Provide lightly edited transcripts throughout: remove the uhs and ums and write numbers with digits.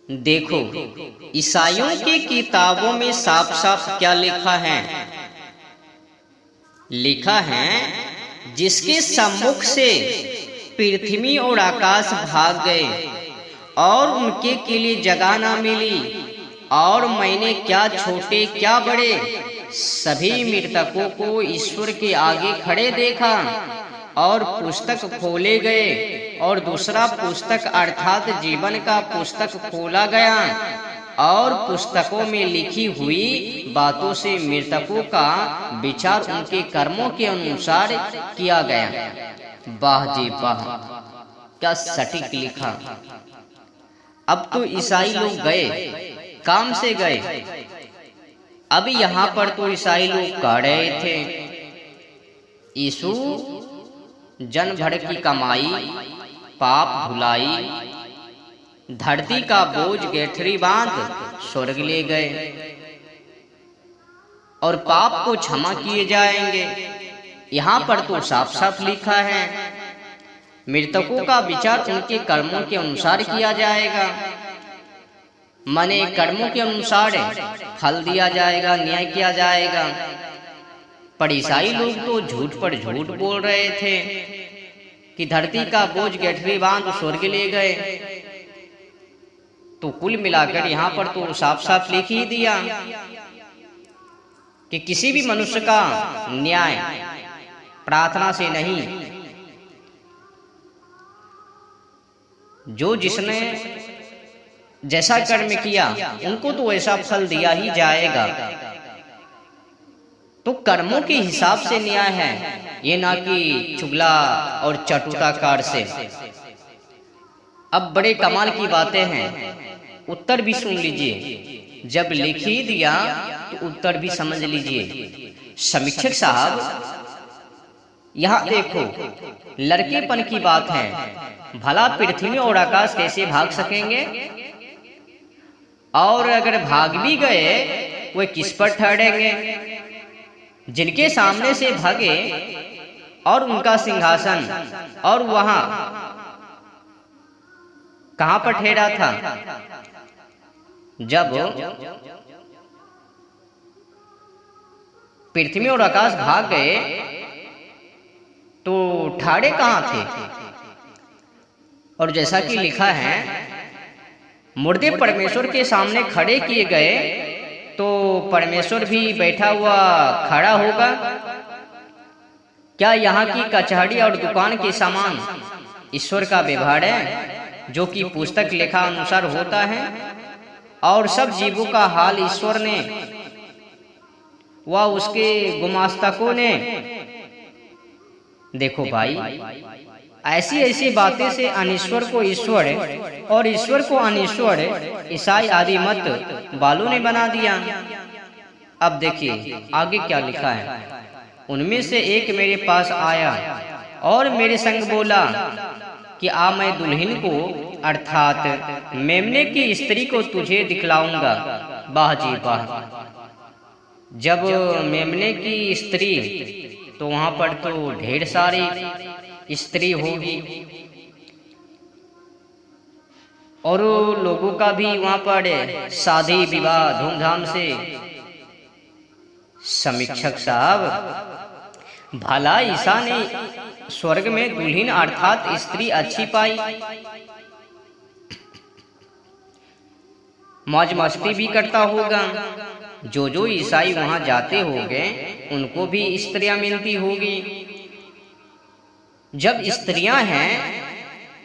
देखो, ईसाइयों की किताबों में साफ साफ क्या लिखा है। लिखा है, जिसके सम्मुख से पृथ्वी और आकाश भाग गए और उनके के लिए जगह ना मिली, और मैंने क्या छोटे क्या बड़े सभी मृतकों को ईश्वर के आगे खड़े देखा, और पुस्तक खोले गए और दूसरा पुस्तक अर्थात जीवन का पुस्तक खोला गया, और पुस्तकों में लिखी हुई बातों से मृतकों का विचार उनके कर्मों के अनुसार किया गया। वाह जी वाह, क्या सटीक लिखा। अब तो ईसाई लोग गए, काम से गए। अब यहाँ पर तो ईसाई लोग कह रहे थे, यीशु जन भर की कमाई, पाप धुलाई, धरती का बोझ गठरी बांध स्वर्ग ले गए और पाप को क्षमा किए जाएंगे। यहाँ पर तो साफ साफ लिखा है, मृतकों का विचार उनके कर्मों के अनुसार किया जाएगा, माने कर्मों के अनुसार फल दिया जाएगा, न्याय किया जाएगा। पर ईसाई लोग तो झूठ पर झूठ बोल रहे थे कि धरती का बोझ गठरी बांध स्वर्ग ले गए। तो कुल मिलाकर यहाँ पर तो साफ साफ लिख ही दिया कि किसी भी मनुष्य का न्याय प्रार्थना से नहीं, जो जिसने जैसा कर्म किया उनको तो ऐसा फल दिया ही जाएगा। तो कर्मों के हिसाब से न्याय है, ये ना कि चुगला और चटुटाकार से। अब बड़े कमाल की बातें हैं, उत्तर भी सुन लीजिए। जब लिख ही दिया तो उत्तर भी समझ लीजिए। समीक्षक साहब, यहाँ देखो, लड़केपन की बात है। भला पृथ्वी और आकाश कैसे भाग सकेंगे? और अगर भाग भी गए, वे किस पर ठहरेंगे? जिनके सामने से भागे और उनका सिंहासन, और वहां कहां पर ठहरा था? जब पृथ्वी और आकाश भाग गए तो ठाड़े कहां थे? और जैसा कि लिखा है, मुर्दे परमेश्वर के सामने खड़े किए गए, तो परमेश्वर भी बैठा हुआ खड़ा होगा। क्या यहाँ की कचहरी और दुकान के समान ईश्वर का व्यवहार है, जो कि पुस्तक लेखा अनुसार होता है? और सब जीवों का हाल ईश्वर ने व उसके गुमास्तकों ने। देखो भाई, ऐसी ऐसी बातें से अनीश्वर को ईश्वर और ईश्वर को अनीश्वर ईसाई आदि मत वालों ने बना दिया। अब देखिए आगे क्या लिखा है। उनमें से एक मेरे पास आया और मेरे संग बोला कि आ, मैं दुल्हन को अर्थात मेमने की स्त्री को तुझे दिखलाऊंगा। वाह जी वाह। जब मेमने की स्त्री, तो वहां पर तो ढेर सारी स्त्री होगी, और लोगों का भी वहां पर शादी विवाह धूमधाम से। समीक्षक साहब, भला ईसा ने स्वर्ग में दुल्हन अर्थात स्त्री अच्छी पाई, मौज मस्ती भी करता होगा। जो जो ईसाई वहां जाते होंगे उनको भी स्त्रियां मिलती होगी। जब स्त्रियां हैं,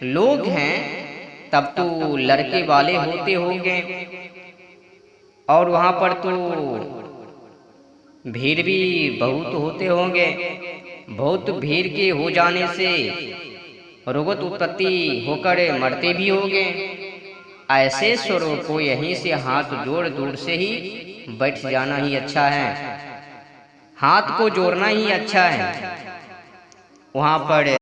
लोग हैं, तब तो लड़के वाले होते होंगे, और वहां पर तो भीड़ भी बहुत होते होंगे। बहुत भीड़ के हो जाने से रोगत उत्पत्ति होकर मरते भी होंगे। ऐसे स्वरों को यहीं से हाथ जोड़ दूर से ही बैठ जाना ही अच्छा है, हाथ को जोड़ना ही अच्छा है। वहां पर